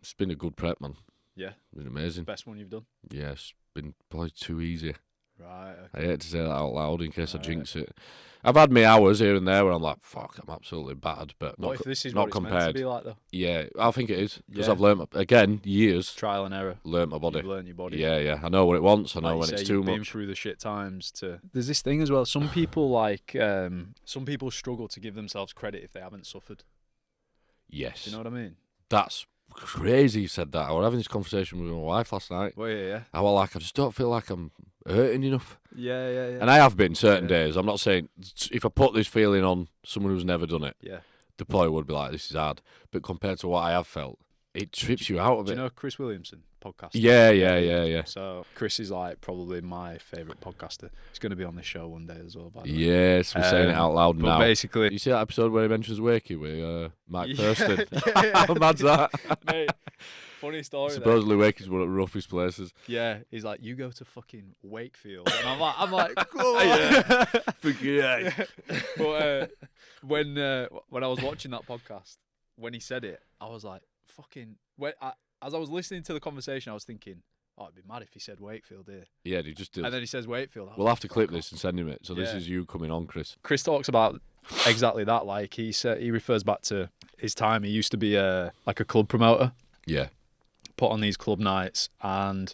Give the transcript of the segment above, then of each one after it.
It's been a good prep, man. Yeah. It's been amazing. Best one you've done? Yeah, it's been probably too easy. Right. I Okay. hate to say that out loud in case I jinx it. I've had my hours here and there where I'm like, fuck, I'm absolutely battered, but What if this is not what it's compared. meant to be like, though? Yeah, I think it is because Yeah. I've learnt again years. Trial and error. Learnt my body. You've learned your body. Yeah. I know what it wants. I know Like you when say, it's too you've been much. through the shit times. There's this thing as well. Some people some people struggle to give themselves credit if they haven't suffered. Yes. Do you know what I mean? That's crazy you said that. I was having this conversation with my wife last night. Well, yeah. I was like, I just don't feel like I'm hurting enough. Yeah. And I have been certain days. I'm not saying if I put this feeling on someone who's never done it, Yeah. the probably would be like, this is hard. But compared to what I have felt, it trips you out of Do it. you know Chris Williamson podcast? Yeah. So Chris is like probably my favourite podcaster. He's going to be on this show one day as well. By the way. Yes, we're saying it out loud but now. Basically, You see that episode where he mentions Wakey with Mike Thurston? Yeah. How mad's that? Mate, funny story. Supposedly Wakey's one of the roughest places. Yeah, he's like, you go to fucking Wakefield, and I'm like, Yeah. Yeah. But when I was watching that podcast, when he said it, I was like, fucking. As I was listening to the conversation, I was thinking, oh, it'd be mad if he said Wakefield here. Yeah, he just did. And then he says Wakefield. We'll have to clip this and send him it. So this Yeah. is you coming on, Chris. Chris talks about exactly that. Like he refers back to his time. He used to be like a club promoter. Yeah. Put on these club nights, and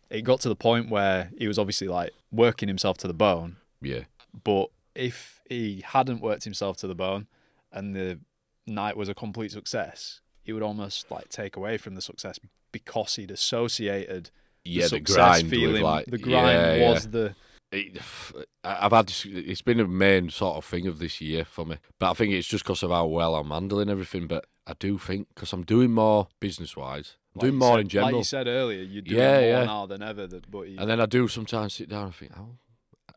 it got to the point where he was obviously like working himself to the bone. Yeah. But if he hadn't worked himself to the bone and the night was a complete success, he would almost like take away from the success because he'd associated the success grind feeling. with like The grind was the. I've had this, it's been a main sort of thing of this year for me, but I think it's just because of how well I'm handling everything. But I do think because I'm doing more business wise, doing more in general. Like you said earlier, you're doing more now than ever. And then I do sometimes sit down and think, how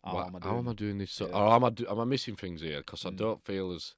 am I am I doing this? Yeah. Or am I missing things here? Because I don't feel as